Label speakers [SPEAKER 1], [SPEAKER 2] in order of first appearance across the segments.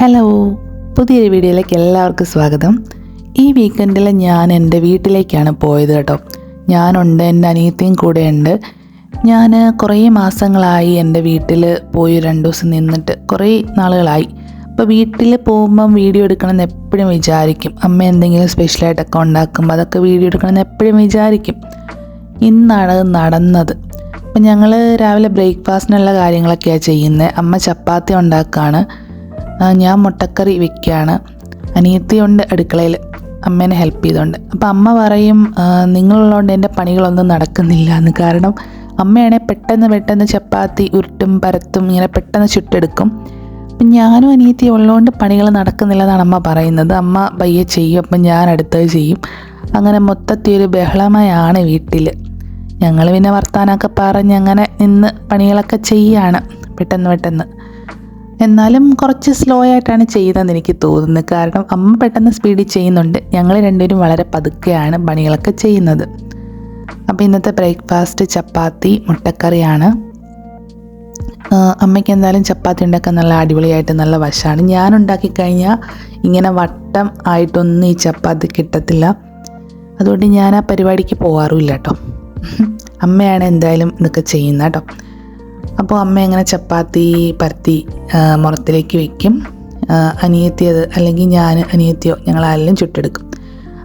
[SPEAKER 1] Hello, പുതിയൊരു വീഡിയോയിലേക്ക് എല്ലാവർക്കും സ്വാഗതം. ഈ വീക്കെൻഡിൽ ഞാൻ എൻ്റെ വീട്ടിലേക്കാണ് പോയത് കേട്ടോ. ഞാനുണ്ട്, എൻ്റെ അനിയത്തിയും കൂടെ ഉണ്ട്. ഞാൻ കുറേ മാസങ്ങളായി എൻ്റെ വീട്ടിൽ പോയി 2 ദിവസം നിന്നിട്ട് കുറേ നാളുകളായി. അപ്പോൾ വീട്ടിൽ പോകുമ്പം വീഡിയോ എടുക്കണമെന്ന് എപ്പോഴും വിചാരിക്കും. അമ്മ എന്തെങ്കിലും സ്പെഷ്യലായിട്ടൊക്കെ ഉണ്ടാക്കുമ്പോൾ അതൊക്കെ വീഡിയോ എടുക്കണമെന്ന് എപ്പോഴും വിചാരിക്കും. ഇന്നാണ് നടന്നത്. അപ്പം ഞങ്ങൾ രാവിലെ ബ്രേക്ക്ഫാസ്റ്റിനുള്ള കാര്യങ്ങളൊക്കെയാണ് ചെയ്യുന്നത്. അമ്മ ചപ്പാത്തി ഉണ്ടാക്കുകയാണ്, ഞാൻ മുട്ടക്കറി വെക്കുകയാണ്. അനിയത്തിയുണ്ട് അടുക്കളയിൽ, അമ്മേനെ ഹെൽപ്പ് ചെയ്തുകൊണ്ട്. അപ്പോൾ അമ്മ പറയും, നിങ്ങളുള്ളതുകൊണ്ട് എൻ്റെ പണികളൊന്നും നടക്കുന്നില്ല എന്ന്. കാരണം അമ്മയാണെങ്കിൽ പെട്ടെന്ന് ചപ്പാത്തി ഉരുട്ടും പരത്തും ഇങ്ങനെ പെട്ടെന്ന് ചുട്ടെടുക്കും. അപ്പം ഞാനും അനിയത്തി ഉള്ളതുകൊണ്ട് പണികൾ നടക്കുന്നില്ല എന്നാണ് അമ്മ പറയുന്നത്. അമ്മ പയ്യെ ചെയ്യും, അപ്പം ഞാൻ അടുത്തത് ചെയ്യും. അങ്ങനെ മൊത്തത്തിൽ ഒരു ബഹളമയാണ് വീട്ടിൽ. ഞങ്ങൾ പിന്നെ വർത്താനമൊക്കെ പറഞ്ഞ് അങ്ങനെ നിന്ന് പണികളൊക്കെ ചെയ്യാണ് പെട്ടെന്ന്. എന്നാലും കുറച്ച് സ്ലോ ആയിട്ടാണ് ചെയ്തതെന്ന് എനിക്ക് തോന്നുന്നത്. കാരണം അമ്മ പെട്ടെന്ന് സ്പീഡിൽ ചെയ്യുന്നുണ്ട്, ഞങ്ങൾ രണ്ടുപേരും വളരെ പതുക്കെയാണ് പണികളൊക്കെ ചെയ്യുന്നത്. അപ്പോൾ ഇന്നത്തെ ബ്രേക്ക്ഫാസ്റ്റ് ചപ്പാത്തി മുട്ടക്കറിയാണ്. അമ്മയ്ക്ക് എന്തായാലും ചപ്പാത്തി ഉണ്ടാക്കാൻ നല്ല അടിപൊളിയായിട്ട് നല്ല വശമാണ്. ഞാൻ ഉണ്ടാക്കി കഴിഞ്ഞാൽ ഇങ്ങനെ വട്ടം ആയിട്ടൊന്നും ഈ ചപ്പാത്തി കിട്ടത്തില്ല. അതുകൊണ്ട് ഞാൻ ആ പരിപാടിക്ക് പോകാറുമില്ല കേട്ടോ. അമ്മയാണ് എന്തായാലും ഇതൊക്കെ ചെയ്യുന്നത് കേട്ടോ. അപ്പോൾ അമ്മ എങ്ങനെ ചപ്പാത്തി പരത്തി മുറത്തിലേക്ക് വയ്ക്കും. അനിയത്തി അത്, അല്ലെങ്കിൽ ഞാൻ അനിയത്തിയോ ഞങ്ങളാരെല്ലാം ചുട്ടെടുക്കും.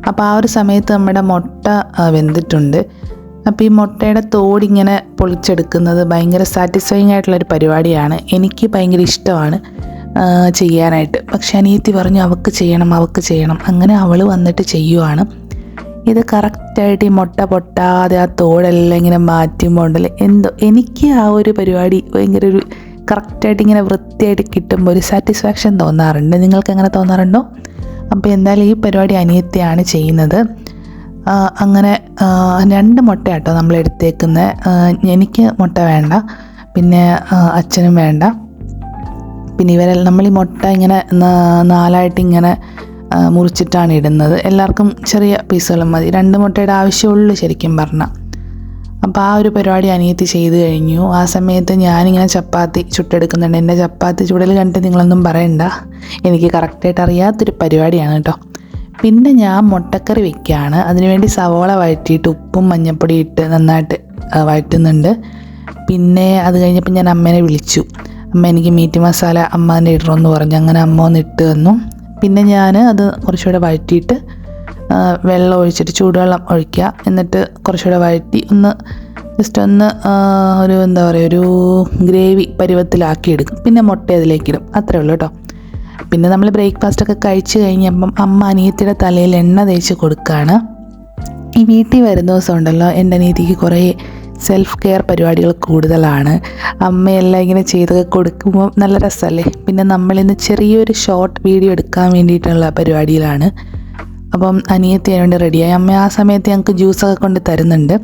[SPEAKER 1] അപ്പോൾ ആ ഒരു സമയത്ത് നമ്മുടെ മുട്ട വെന്തിട്ടുണ്ട്. അപ്പോൾ ഈ മുട്ടയുടെ തോടിങ്ങനെ പൊളിച്ചെടുക്കുന്നത് ഭയങ്കര സാറ്റിസ്ഫൈങ് ആയിട്ടുള്ളൊരു പരിപാടിയാണ്. എനിക്ക് ഭയങ്കര ഇഷ്ടമാണ് ചെയ്യാനായിട്ട്. പക്ഷെ അനിയത്തി പറഞ്ഞു അവൾക്ക് ചെയ്യണം. അങ്ങനെ അവൾ വന്നിട്ട് ചെയ്യുവാണ്. ഇത് കറക്റ്റായിട്ട് ഈ മുട്ട പൊട്ടാതെ ആ തോടെല്ലാം ഇങ്ങനെ മാറ്റുമ്പോണ്ടല്ലേ എന്തോ എനിക്ക് ആ ഒരു പരിപാടി ഭയങ്കര ഒരു കറക്റ്റായിട്ട് ഇങ്ങനെ വൃത്തിയായിട്ട് കിട്ടുമ്പോൾ ഒരു സാറ്റിസ്ഫാക്ഷൻ തോന്നാറുണ്ട്. നിങ്ങൾക്ക് അങ്ങനെ തോന്നാറുണ്ടോ? അപ്പോൾ എന്തായാലും ഈ പരിപാടി അനിയത്തിയാണ് ചെയ്യുന്നത്. അങ്ങനെ 2 മുട്ട കേട്ടോ നമ്മൾ എടുത്തേക്കുന്നത്. എനിക്ക് മുട്ട വേണ്ട, പിന്നെ അച്ഛനും വേണ്ട. പിന്നെ ഇവരെല്ലാം നമ്മൾ ഈ മുട്ട ഇങ്ങനെ 4ആയിട്ട് ഇങ്ങനെ മുറിച്ചിട്ടാണ് ഇടുന്നത്. എല്ലാവർക്കും ചെറിയ പീസുകളും മതി. 2 മുട്ടയുടെ ആവശ്യമുള്ളൂ ശരിക്കും പറഞ്ഞാൽ. അപ്പോൾ ആ ഒരു പരിപാടി അനിയത്തി ചെയ്ത് കഴിഞ്ഞു. ആ സമയത്ത് ഞാനിങ്ങനെ ചപ്പാത്തി ചുട്ടെടുക്കുന്നുണ്ട്. എൻ്റെ ചപ്പാത്തി ചുടൽ കണ്ടിട്ട് നിങ്ങളൊന്നും പറയണ്ട, എനിക്ക് കറക്റ്റായിട്ട് അറിയാത്തൊരു പരിപാടിയാണ് കേട്ടോ. പിന്നെ ഞാൻ മുട്ടക്കറി വെക്കുകയാണ്. അതിനുവേണ്ടി സവോള വഴറ്റിയിട്ട് ഉപ്പും മഞ്ഞൾപ്പൊടി ഇട്ട് നന്നായിട്ട് വഴറ്റുന്നുണ്ട്. പിന്നെ അത് കഴിഞ്ഞപ്പോൾ ഞാൻ അമ്മേനെ വിളിച്ചു. അമ്മ എനിക്ക് മീറ്റ് മസാല അമ്മ തന്നെ ഇടണമെന്ന് പറഞ്ഞു. അങ്ങനെ അമ്മ ഒന്ന് ഇട്ട് തന്നു. പിന്നെ ഞാൻ അത് കുറച്ചുകൂടെ വഴറ്റിയിട്ട് വെള്ളം ഒഴിച്ചിട്ട് ചൂടുവെള്ളം ഒഴിക്കുക. എന്നിട്ട് കുറച്ചുകൂടെ വഴറ്റി ജസ്റ്റ് ഒരു എന്താ പറയുക, ഒരു ഗ്രേവി പരുവത്തിലാക്കിയെടുക്കും. പിന്നെ മുട്ട അതിലേക്കിടും, അത്രേ ഉള്ളൂ കേട്ടോ. പിന്നെ നമ്മൾ ബ്രേക്ക്ഫാസ്റ്റൊക്കെ കഴിച്ച് കഴിഞ്ഞപ്പം അമ്മ അനിയത്തിയുടെ തലയിൽ എണ്ണ തേച്ച് കൊടുക്കുകയാണ്. ഈ വീട്ടിൽ വരുന്ന ദിവസം ഉണ്ടല്ലോ, എൻ്റെ അനിയത്തിക്ക് കുറേ സെൽഫ് കെയർ പരിപാടികൾ കൂടുതലാണ്. അമ്മയെല്ലാം ഇങ്ങനെ ചെയ്തൊക്കെ കൊടുക്കുമ്പോൾ നല്ല രസമല്ലേ. പിന്നെ നമ്മളിന്ന് ചെറിയൊരു ഷോർട്ട് വീഡിയോ എടുക്കാൻ വേണ്ടിയിട്ടുള്ള പരിപാടിയിലാണ്. അപ്പം അനിയത്തി അതിനുവേണ്ടി റെഡിയായി. അമ്മ ആ സമയത്ത് ഞങ്ങൾക്ക് ജ്യൂസൊക്കെ കൊണ്ട് തരുന്നുണ്ട്.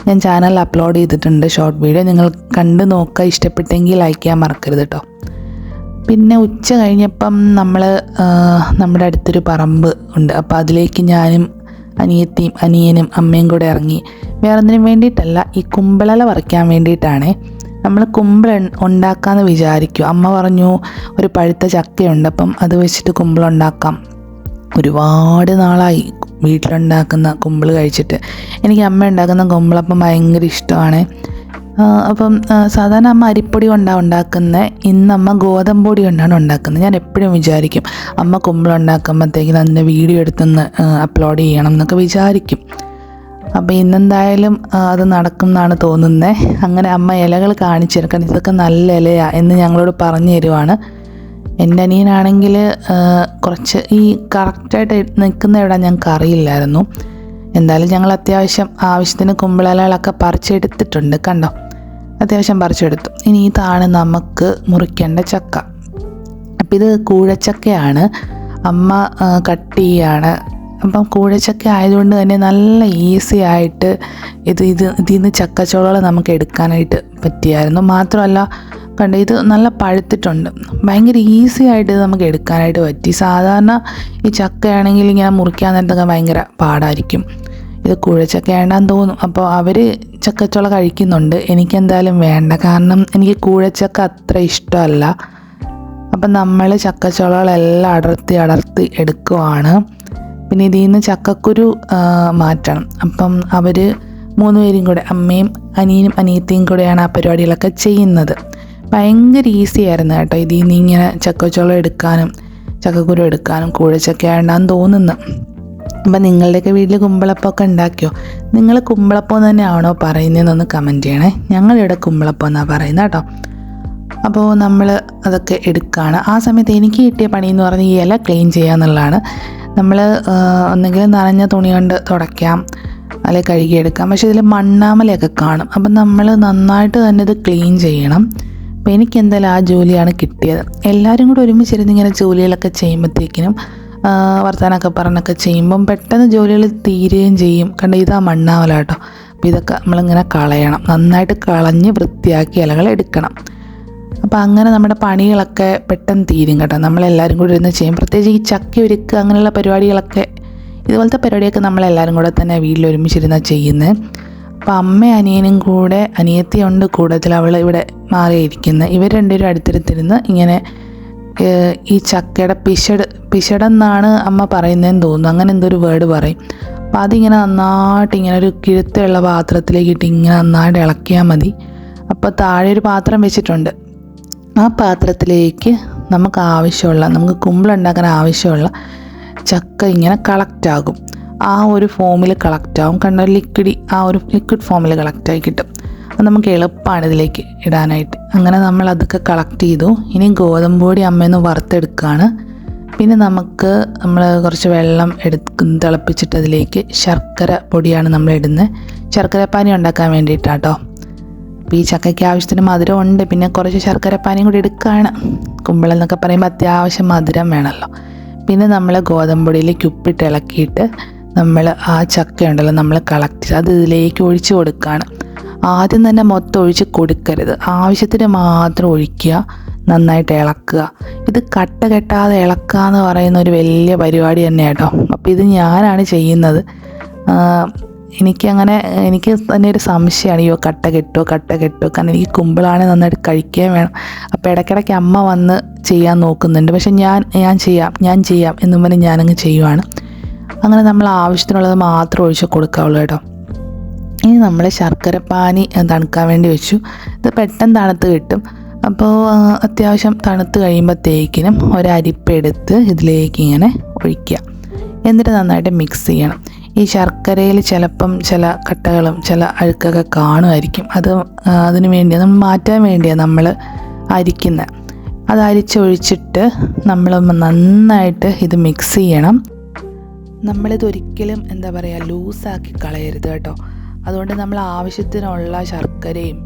[SPEAKER 1] ഞാൻ ചാനലിൽ അപ്ലോഡ് ചെയ്തിട്ടുണ്ട് ഷോർട്ട് വീഡിയോ, നിങ്ങൾ കണ്ട് നോക്കുക. ഇഷ്ടപ്പെട്ടെങ്കിൽ ലൈക്ക് ചെയ്യാൻ മറക്കരുത് കേട്ടോ. പിന്നെ ഉച്ച കഴിഞ്ഞപ്പം നമ്മുടെ അടുത്തൊരു പറമ്പ് ഉണ്ട്. അപ്പോൾ അതിലേക്ക് ഞാനും അനിയത്തിയും അനിയനും അമ്മയും കൂടെ ഇറങ്ങി. വേറൊന്നിനും വേണ്ടിയിട്ടല്ല, ഈ കുമ്പളല പറിക്കാൻ വേണ്ടിയിട്ടാണ്. നമ്മൾ കുമ്പളം ഉണ്ടാക്കാമെന്ന് വിചാരിക്കും. അമ്മ പറഞ്ഞു ഒരു പഴുത്ത ചക്കയുണ്ട്, അപ്പം അത് വെച്ചിട്ട് കുമ്പളുണ്ടാക്കാം. ഒരുപാട് നാളായി വീട്ടിലുണ്ടാക്കുന്ന കുമ്പിൾ കഴിച്ചിട്ട്. എനിക്ക് അമ്മ ഉണ്ടാക്കുന്ന കുമ്പിളപ്പം ഭയങ്കര ഇഷ്ടമാണ്. അപ്പം സാധാരണ അമ്മ അരിപ്പൊടി കൊണ്ടാണ് ഉണ്ടാക്കുന്നത്. ഇന്നമ്മ ഗോതമ്പ് പൊടി കൊണ്ടാണ് ഉണ്ടാക്കുന്നത്. ഞാൻ എപ്പോഴും വിചാരിക്കും അമ്മ കുമ്പിളുണ്ടാക്കുമ്പോഴത്തേക്കും അതിൻ്റെ വീഡിയോ എടുത്തൊന്ന് അപ്ലോഡ് ചെയ്യണം എന്നൊക്കെ വിചാരിക്കും. അപ്പോൾ ഇന്നെന്തായാലും അത് നടക്കും എന്നാണ് തോന്നുന്നത്. അങ്ങനെ അമ്മ ഇലകൾ കാണിച്ചു തരും, ഇതൊക്കെ നല്ല ഇലയാണ് എന്ന് ഞങ്ങളോട് പറഞ്ഞു തരുവാണ്. എൻ്റെ അനിയനാണെങ്കിൽ കുറച്ച് ഈ കറക്റ്റായിട്ട് നിൽക്കുന്ന എവിടെ ഞങ്ങൾക്ക് അറിയില്ലായിരുന്നു. എന്തായാലും ഞങ്ങൾ ആവശ്യത്തിന് കുമ്പിളലകളൊക്കെ പറിച്ചെടുത്തിട്ടുണ്ട്. കണ്ടോ, അത്യാവശ്യം പറിച്ചെടുത്തു. ഇനി ഇതാണ് നമുക്ക് മുറിക്കേണ്ട ചക്ക. അപ്പം ഇത് കൂഴച്ചക്കയാണ്. അമ്മ കട്ട് ചെയ്യാണ്. അപ്പം കൂഴച്ചക്ക ആയതുകൊണ്ട് തന്നെ നല്ല ഈസി ആയിട്ട് ഇതിൽ നിന്ന് ചക്കച്ചോളകൾ നമുക്ക് എടുക്കാനായിട്ട് പറ്റിയായിരുന്നു. മാത്രമല്ല കണ്ടോ, ഇത് നല്ല പഴുത്തിട്ടുണ്ട്. ഭയങ്കര ഈസി ആയിട്ട് നമുക്ക് എടുക്കാനായിട്ട് പറ്റി. സാധാരണ ഈ ചക്കയാണെങ്കിൽ ഇങ്ങനെ മുറിക്കാൻ നേരത്തൊക്കെ ഭയങ്കര പാടായിരിക്കും. ഇത് കൂഴച്ചക്ക വേണ്ടാന്ന് തോന്നും. അപ്പോൾ അവർ ചക്കച്ചോള കഴിക്കുന്നുണ്ട്. എനിക്കെന്തായാലും വേണ്ട, കാരണം എനിക്ക് കൂഴച്ചക്ക അത്ര ഇഷ്ടമല്ല. അപ്പം നമ്മൾ ചക്കച്ചുളകളെല്ലാം അടർത്തി എടുക്കുവാണ്. പിന്നെ ഇതിൽ നിന്ന് ചക്കക്കുരു മാറ്റണം. അപ്പം അവർ 3 പേരും കൂടെ, അമ്മയും അനിയനും അനിയത്തിയും കൂടെയാണ് ആ പരിപാടികളൊക്കെ ചെയ്യുന്നത്. ഭയങ്കര ഈസി ആയിരുന്നു കേട്ടോ ഇതിൽ നിന്ന് ഇങ്ങനെ ചക്കച്ചുളം എടുക്കാനും ചക്കക്കുരു എടുക്കാനും. കൂഴച്ചക്ക ആണ്ടാന്ന് തോന്നുന്നു. അപ്പം നിങ്ങളുടെയൊക്കെ വീട്ടിൽ കുമ്പളപ്പമൊക്കെ ഉണ്ടാക്കിയോ? നിങ്ങൾ കുമ്പളപ്പം തന്നെയാണോ പറയുന്നതെന്നൊന്ന് കമൻറ്റ് ചെയ്യണേ. ഞങ്ങളിവിടെ കുമ്പളപ്പം എന്നാണ് പറയുന്നത് കേട്ടോ. അപ്പോൾ നമ്മൾ അതൊക്കെ എടുക്കുകയാണ്. ആ സമയത്ത് എനിക്ക് കിട്ടിയ പണി എന്ന് പറഞ്ഞാൽ ഈ ഇല ക്ലീൻ ചെയ്യുക എന്നുള്ളതാണ്. നമ്മൾ ഒന്നെങ്കിലും നനഞ്ഞ തുണി കൊണ്ട് തുടയ്ക്കാം, അല്ലെങ്കിൽ കഴുകിയെടുക്കാം. പക്ഷേ ഇതിൽ മണ്ണാമലയൊക്കെ കാണും. അപ്പം നമ്മൾ നന്നായിട്ട് തന്നെ ഇത് ക്ലീൻ ചെയ്യണം. അപ്പോൾ എനിക്ക് എന്തായാലും ആ ജോലിയാണ് കിട്ടിയത്. എല്ലാവരും കൂടെ ഒരുമിച്ചിരുന്ന് ഇങ്ങനെ ജോലികളൊക്കെ ചെയ്യുമ്പോഴത്തേക്കിനും വർത്തമാനമൊക്കെ പറഞ്ഞൊക്കെ ചെയ്യുമ്പം പെട്ടെന്ന് ജോലികൾ തീരുകയും ചെയ്യും. കണ്ട ഇതാ മണ്ണാമല കേട്ടോ. അപ്പോൾ ഇതൊക്കെ നമ്മളിങ്ങനെ കളയണം. നന്നായിട്ട് കളഞ്ഞ് വൃത്തിയാക്കി ഇലകൾ എടുക്കണം. അപ്പോൾ അങ്ങനെ നമ്മുടെ പണികളൊക്കെ പെട്ടെന്ന് തീരും കേട്ടോ, നമ്മളെല്ലാവരും കൂടി ഇരുന്ന് ചെയ്യും. പ്രത്യേകിച്ച് ഈ ചക്ക ഒരുക്കുക അങ്ങനെയുള്ള പരിപാടികളൊക്കെ, ഇതുപോലത്തെ പരിപാടിയൊക്കെ നമ്മളെല്ലാവരും കൂടെ തന്നെ വീട്ടിൽ ഒരുമിച്ചിരുന്നാണ് ചെയ്യുന്നത്. അപ്പോൾ അമ്മയും അനിയനും കൂടെ, അനിയത്തിയുണ്ട് കൂടുതൽ, അവൾ ഇവിടെ മാറിയിരിക്കുന്നത്. ഇവർ രണ്ടുപേരും അടുത്തടുത്തിരുന്ന് ഇങ്ങനെ ഈ ചക്കയുടെ പിശടെന്നാണ് അമ്മ പറയുന്നതെന്ന് തോന്നുന്നു. അങ്ങനെ എന്തോ ഒരു വേർഡ് പറയും. അപ്പോൾ അതിങ്ങനെ നന്നായിട്ട് ഇങ്ങനെ ഒരു കിഴുത്തുള്ള പാത്രത്തിലേക്ക് ഇട്ട് ഇങ്ങനെ നന്നായിട്ട് ഇളക്കിയാൽ മതി. അപ്പോൾ താഴെ ഒരു പാത്രം വെച്ചിട്ടുണ്ട്. ആ പാത്രത്തിലേക്ക് നമുക്ക് കുമ്പിളുണ്ടാക്കാൻ ആവശ്യമുള്ള ചക്ക ഇങ്ങനെ കളക്റ്റാകും. ആ ഒരു ഫോമിൽ കളക്റ്റാകും. കണ്ട ലിക്വിഡ് ഫോമിൽ കളക്റ്റായി കിട്ടും. അത് നമുക്ക് എളുപ്പമാണ് ഇതിലേക്ക് ഇടാനായിട്ട്. അങ്ങനെ നമ്മൾ അതൊക്കെ കളക്ട് ചെയ്തു. ഇനി ഗോതമ്പ് പൊടി അമ്മയൊന്ന് വറുത്തെടുക്കുകയാണ്. പിന്നെ നമ്മൾ കുറച്ച് വെള്ളം തിളപ്പിച്ചിട്ട് അതിലേക്ക് ശർക്കര പൊടിയാണ് നമ്മൾ ഇടുന്നത്. ശർക്കരപ്പാനി ഉണ്ടാക്കാൻ വേണ്ടിയിട്ടാട്ടോ. അപ്പോൾ ഈ ചക്കയ്ക്ക് ആവശ്യത്തിന് മധുരം ഉണ്ട്. പിന്നെ കുറച്ച് ശർക്കരപ്പാനിയും കൂടി എടുക്കുകയാണ്. കുമ്പിളം എന്നൊക്കെ പറയുമ്പോൾ അത്യാവശ്യം മധുരം വേണമല്ലോ. പിന്നെ നമ്മൾ ഗോതമ്പ് പൊടിയിലേക്ക് ഉപ്പിട്ട് ഇളക്കിയിട്ട് നമ്മൾ ആ ചക്ക ഉണ്ടല്ലോ നമ്മൾ കളക്ട് ചെയ്ത് അത് ഇതിലേക്ക് ഒഴിച്ച് കൊടുക്കുകയാണ്. ആദ്യം തന്നെ മൊത്തം ഒഴിച്ച് കൊടുക്കരുത്, ആവശ്യത്തിന് മാത്രം ഒഴിക്കുക, നന്നായിട്ട് ഇളക്കുക. ഇത് കട്ട കെട്ടാതെ ഇളക്കുക എന്ന് പറയുന്ന ഒരു വലിയ പരിപാടി തന്നെ കേട്ടോ. അപ്പോൾ ഇത് ഞാനാണ് ചെയ്യുന്നത്. എനിക്ക് തന്നെ ഒരു സംശയമാണ്, അയ്യോ കട്ട കെട്ടുമോ. കാരണം എനിക്ക് കുമ്പിളാണെങ്കിൽ നന്നായിട്ട് കഴിക്കാൻ വേണം. അപ്പോൾ ഇടയ്ക്കിടയ്ക്ക് അമ്മ വന്ന് ചെയ്യാൻ നോക്കുന്നുണ്ട്. പക്ഷെ ഞാൻ ചെയ്യാം എന്നും പറഞ്ഞ് ഞാനങ്ങ് ചെയ്യുവാണ്. അങ്ങനെ നമ്മൾ ആവശ്യത്തിനുള്ളത് മാത്രം ഒഴിച്ച് കൊടുക്കാവുള്ളൂ കേട്ടോ. ഇനി നമ്മൾ ശർക്കരപ്പാനി തണുക്കാൻ വേണ്ടി വെച്ചു. ഇത് പെട്ടെന്ന് തണുത്ത് കിട്ടും. അപ്പോൾ അത്യാവശ്യം തണുത്ത് കഴിയുമ്പോഴത്തേക്കിനും ഒരരിപ്പെടുത്ത് ഇതിലേക്ക് ഇങ്ങനെ ഒഴിക്കുക. എന്നിട്ട് നന്നായിട്ട് മിക്സ് ചെയ്യണം. ഈ ശർക്കരയിൽ ചിലപ്പം ചില കട്ടകളും ചില അഴുക്കൊക്കെ കാണുമായിരിക്കും. അതിന് വേണ്ടിയാണ്, നമ്മൾ മാറ്റാൻ വേണ്ടിയാണ് നമ്മൾ അരിക്കുന്നത്. അത് അരിച്ചൊഴിച്ചിട്ട് നമ്മൾ നന്നായിട്ട് ഇത് മിക്സ് ചെയ്യണം. നമ്മളിതൊരിക്കലും ലൂസാക്കി കളയരുത് കേട്ടോ. അതുകൊണ്ട് നമ്മൾ ആവശ്യത്തിനുള്ള ശർക്കരയും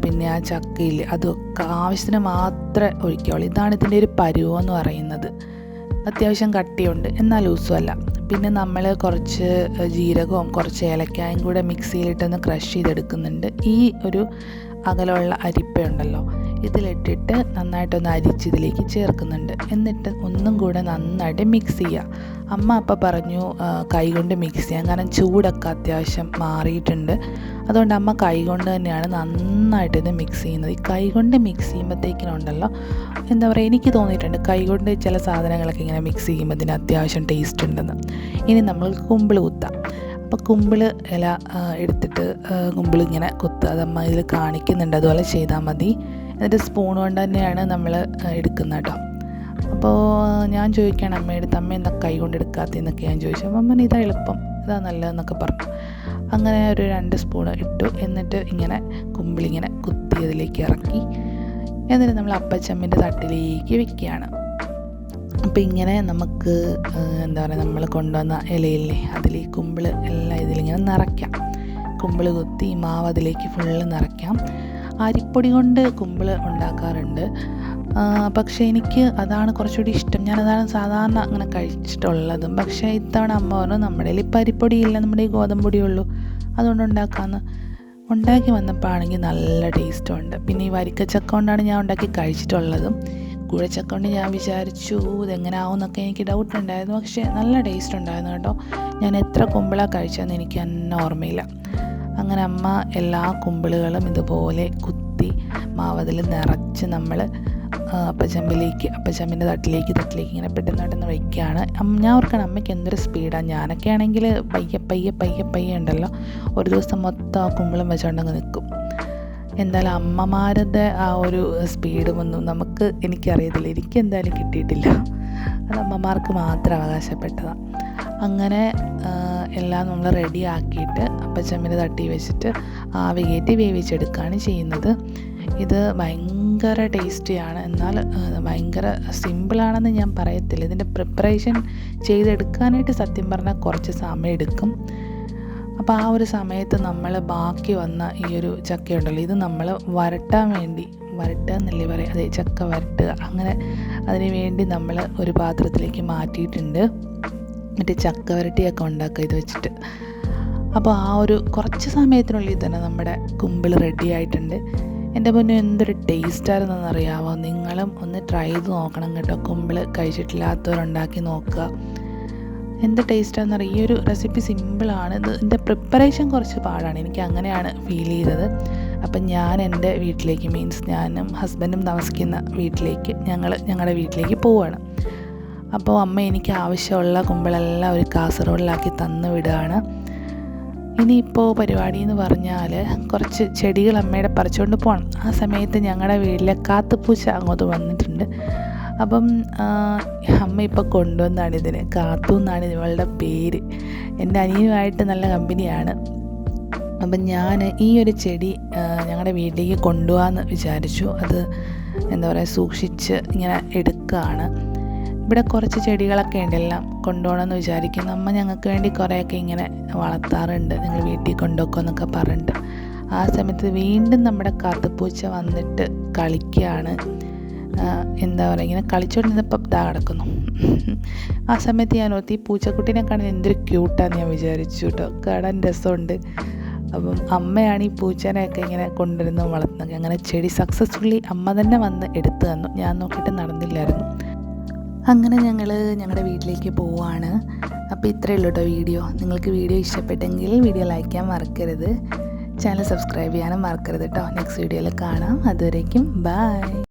[SPEAKER 1] പിന്നെ ആ ചക്കയിൽ അതൊക്കെ ആവശ്യത്തിന് മാത്രമേ ഒഴിക്കാവുള്ളൂ. ഇതാണ് ഇതിൻ്റെ ഒരു പരുവമെന്ന് പറയുന്നത്. അത്യാവശ്യം കട്ടിയുണ്ട്, എന്നാൽ ലൂസും അല്ല. പിന്നെ നമ്മൾ കുറച്ച് ജീരകവും കുറച്ച് ഏലക്കായും കൂടെ മിക്സിയിലിട്ടൊന്ന് ക്രഷ് ചെയ്തെടുക്കുന്നുണ്ട്. ഈ ഒരു അകലമുള്ള അരിപ്പയുണ്ടല്ലോ, ഇതിലിട്ടിട്ട് നന്നായിട്ടൊന്ന് അരിച്ചിതിലേക്ക് ചേർക്കുന്നുണ്ട്. എന്നിട്ട് ഒന്നും കൂടെ നന്നായിട്ട് മിക്സ് ചെയ്യുക. അമ്മ അപ്പം പറഞ്ഞു കൈകൊണ്ട് മിക്സ് ചെയ്യാൻ, കാരണം ചൂടൊക്കെ അത്യാവശ്യം മാറിയിട്ടുണ്ട്. അതുകൊണ്ട് അമ്മ കൈകൊണ്ട് തന്നെയാണ് നന്നായിട്ട് ഇത് മിക്സ് ചെയ്യുന്നത്. ഈ കൈകൊണ്ട് മിക്സ് ചെയ്യുമ്പോഴത്തേക്കിനുണ്ടല്ലോ എനിക്ക് തോന്നിയിട്ടുണ്ട് കൈകൊണ്ട് ചില സാധനങ്ങളൊക്കെ ഇങ്ങനെ മിക്സ് ചെയ്യുമ്പോൾ ഇതിന് അത്യാവശ്യം ടേസ്റ്റ് ഉണ്ടെന്ന്. ഇനി നമ്മൾ കുമ്പിൾ കുത്താം. അപ്പോൾ കുമ്പിൾ ഇല എടുത്തിട്ട് കുമ്പിൾ ഇങ്ങനെ കുത്തുക. അതമ്മ ഇതിൽ കാണിക്കുന്നുണ്ട്, അതുപോലെ ചെയ്താൽ മതി. എന്നിട്ട് സ്പൂൺ കൊണ്ട് തന്നെയാണ് നമ്മൾ എടുക്കുന്നത് കേട്ടോ. അപ്പോൾ ഞാൻ ചോദിക്കുകയാണ് അമ്മയെടുത്ത്, അമ്മ എന്താ കൈ കൊണ്ട് എടുക്കാത്തതെന്നൊക്കെ ഞാൻ ചോദിച്ചു. അപ്പം അമ്മ ഇതാ എളുപ്പം, ഇതാ നല്ലതെന്നൊക്കെ പറഞ്ഞു. അങ്ങനെ ഒരു 2 സ്പൂൺ ഇട്ടു. എന്നിട്ട് ഇങ്ങനെ കുമ്പിളിങ്ങനെ കുത്തി അതിലേക്ക് ഇറക്കി, എന്നിട്ട് നമ്മൾ അപ്പച്ചമ്മിൻ്റെ തട്ടിലേക്ക് വെക്കുകയാണ്. അപ്പോൾ ഇങ്ങനെ നമുക്ക് നമ്മൾ കൊണ്ടുവന്ന ഇലയില്ലേ അതിൽ ഈ കുമ്പിൾ എല്ലാം ഇതിലിങ്ങനെ നിറയ്ക്കാം. കുമ്പിൾ കുത്തി മാവ് അതിലേക്ക് ഫുള്ള് നിറയ്ക്കാം. അരിപ്പൊടി കൊണ്ട് കുമ്പിൾ ഉണ്ടാക്കാറുണ്ട്. പക്ഷേ എനിക്ക് അതാണ് കുറച്ചുകൂടി ഇഷ്ടം. ഞാനതാണ് സാധാരണ അങ്ങനെ കഴിച്ചിട്ടുള്ളതും. പക്ഷേ ഇത്തവണ അമ്മ പറഞ്ഞു നമ്മുടെ ഇപ്പം അരിപ്പൊടിയില്ല, നമ്മുടെ ഈ ഗോതമ്പ് പൊടിയുള്ളൂ, അതുകൊണ്ട് ഉണ്ടാക്കാമെന്ന്. ഉണ്ടാക്കി വന്നപ്പോൾ ആണെങ്കിൽ നല്ല ടേസ്റ്റുണ്ട്. പിന്നെ ഈ വരിക്കച്ചക്ക കൊണ്ടാണ് ഞാൻ ഉണ്ടാക്കി കഴിച്ചിട്ടുള്ളതും. കുഴച്ചക്ക കൊണ്ട് ഞാൻ വിചാരിച്ചു ഇതെങ്ങനെ ആവുമെന്നൊക്കെ എനിക്ക് ഡൗട്ട് ഉണ്ടായിരുന്നു. പക്ഷേ നല്ല ടേസ്റ്റ് ഉണ്ടായിരുന്നു കേട്ടോ. ഞാൻ എത്ര കുമ്പിളാണ് കഴിച്ചതെന്ന് എനിക്ക് തന്നെ ഓർമ്മയില്ല. അങ്ങനെ അമ്മ എല്ലാ കുമ്പിളുകളും ഇതുപോലെ കുത്തി മാവതിൽ നിറച്ച് നമ്മൾ അപ്പച്ചമ്മിൻ്റെ തട്ടിലേക്ക് ഇങ്ങനെ പെട്ടെന്ന് വയ്ക്കുകയാണ്. ഞാൻ ഓർക്കണം അമ്മയ്ക്ക് എന്തൊരു സ്പീഡാണ്. ഞാനൊക്കെ ആണെങ്കിൽ പയ്യെ ഉണ്ടല്ലോ ഒരു ദിവസം മൊത്തം ആ കുമ്പളം വെച്ചുകൊണ്ടങ്ങ് നിൽക്കും. എന്തായാലും അമ്മമാരുടെ ആ ഒരു സ്പീഡുമൊന്നും എനിക്കറിയത്തില്ല, എനിക്ക് എന്തായാലും കിട്ടിയിട്ടില്ല. അത് അമ്മമാർക്ക് മാത്രം അവകാശപ്പെട്ടതാണ്. അങ്ങനെ എല്ലാം നമ്മൾ റെഡി ആക്കിയിട്ട് അപ്പച്ചമ്മിൻ്റെ തട്ടി വെച്ചിട്ട് ആവി കയറ്റി വേവിച്ചെടുക്കുകയാണ് ചെയ്യുന്നത്. ഇത് ഭയങ്കര ടേസ്റ്റിയാണ്, എന്നാൽ ഭയങ്കര സിമ്പിളാണെന്ന് ഞാൻ പറയത്തില്ല. ഇതിൻ്റെ പ്രിപ്പറേഷൻ ചെയ്തെടുക്കാനായിട്ട് സത്യം പറഞ്ഞാൽ കുറച്ച് സമയം എടുക്കും. അപ്പോൾ ആ ഒരു സമയത്ത് നമ്മൾ ബാക്കി വന്ന ഈ ഒരു ചക്കയുണ്ടല്ലോ, ഇത് നമ്മൾ വരട്ടുക എന്നല്ലേ പറയാം, അതെ, ചക്ക വരട്ടുക. അങ്ങനെ അതിന് വേണ്ടി നമ്മൾ ഒരു പാത്രത്തിലേക്ക് മാറ്റിയിട്ടുണ്ട്. മറ്റേ ചക്ക വരട്ടിയൊക്കെ ഉണ്ടാക്കുക ഇത് വെച്ചിട്ട്. അപ്പോൾ ആ ഒരു കുറച്ച് സമയത്തിനുള്ളിൽ തന്നെ നമ്മുടെ കുമ്പിൾ റെഡി ആയിട്ടുണ്ട്. എൻ്റെ പൊന്നു എന്തൊരു ടേസ്റ്റായിരുന്നെന്നറിയാമോ? നിങ്ങളും ഒന്ന് ട്രൈ ചെയ്ത് നോക്കണം കേട്ടോ. കുമ്പിൾ കഴിച്ചിട്ടില്ലാത്തവരുണ്ടാക്കി നോക്കുക, എന്ത് ടേസ്റ്റാണെന്നറിയാം. ഈ ഒരു റെസിപ്പി സിമ്പിളാണ്, ഇതിൻ്റെ പ്രിപ്പറേഷൻ കുറച്ച് പാടാണ്, എനിക്ക് അങ്ങനെയാണ് ഫീൽ ചെയ്തത്. അപ്പം ഞാൻ എൻ്റെ വീട്ടിലേക്ക്, മീൻസ് ഞാനും ഹസ്ബൻഡും താമസിക്കുന്ന വീട്ടിലേക്ക്, ഞങ്ങളുടെ വീട്ടിലേക്ക് പോവുകയാണ്. അപ്പോൾ അമ്മ എനിക്ക് ആവശ്യമുള്ള കുമ്പിളെല്ലാം ഒരു കാസറോളിലാക്കി തന്നു വിടുകയാണ്. ഇനിയിപ്പോൾ പരിപാടി എന്ന് പറഞ്ഞാൽ കുറച്ച് ചെടികൾ അമ്മയുടെ പറിച്ചുകൊണ്ട് പോകണം. ആ സമയത്ത് ഞങ്ങളുടെ വീട്ടിലെ കാത്തുപൂച്ച അങ്ങോട്ട് വന്നിട്ടുണ്ട്. അപ്പം അമ്മ ഇപ്പോൾ കൊണ്ടുവന്നാണ് ഇതിന്, കാത്തു എന്നാണ് ഇവളുടെ പേര്. എൻ്റെ അനിയനുമായിട്ട് നല്ല കമ്പനിയാണ്. അപ്പം ഞാൻ ഈ ഒരു ചെടി ഞങ്ങളുടെ വീട്ടിലേക്ക് കൊണ്ടുപോകാമെന്ന് വിചാരിച്ചു. അത് എന്താ പറയുക, സൂക്ഷിച്ച് ഇങ്ങനെ എടുക്കുകയാണ്. ഇവിടെ കുറച്ച് ചെടികളൊക്കെ ഉണ്ട്, എല്ലാം കൊണ്ടുപോകണമെന്ന് വിചാരിക്കുന്നു. അമ്മ ഞങ്ങൾക്ക് വേണ്ടി കുറേയൊക്കെ ഇങ്ങനെ വളർത്താറുണ്ട്, നിങ്ങൾ വീട്ടിൽ കൊണ്ടുപോക്കോ എന്നൊക്കെ പറഞ്ഞിട്ട്. ആ സമയത്ത് വീണ്ടും നമ്മുടെ കാത്തുപൂച്ച വന്നിട്ട് കളിക്കുകയാണ്. എന്താ പറയുക, ഇങ്ങനെ കളിച്ചുകൊണ്ടിരുന്നപ്പോൾ ഇതാ കിടക്കുന്നു. ആ സമയത്ത് ഞാൻ ഓർത്തി ഈ പൂച്ചക്കുട്ടീനെ കാണാൻ എന്തൊരു ക്യൂട്ടാന്ന് ഞാൻ വിചാരിച്ചു കേട്ടോ, കാണാൻ രസമുണ്ട്. അപ്പം അമ്മയാണ് ഈ പൂച്ചേനെയൊക്കെ ഇങ്ങനെ കൊണ്ടുവരുന്നു വളർത്തുന്നത്. അങ്ങനെ ചെടി സക്സസ്ഫുള്ളി അമ്മ തന്നെ വന്ന് എടുത്തു തന്നു, ഞാൻ നോക്കിയിട്ട് നടന്നില്ലായിരുന്നു. അങ്ങനെ ഞങ്ങൾ ഞങ്ങളുടെ വീട്ടിലേക്ക് പോവുകയാണ്. അപ്പോൾ ഇത്രയേ ഉള്ളൂ കേട്ടോ വീഡിയോ. നിങ്ങൾക്ക് വീഡിയോ ഇഷ്ടപ്പെട്ടെങ്കിൽ വീഡിയോ ലൈക്ക് ചെയ്യാൻ മറക്കരുത്, ചാനൽ സബ്സ്ക്രൈബ് ചെയ്യാനും മറക്കരുത് കേട്ടോ. നെക്സ്റ്റ് വീഡിയോയിൽ കാണാം. അതുവരേക്കും ബൈ.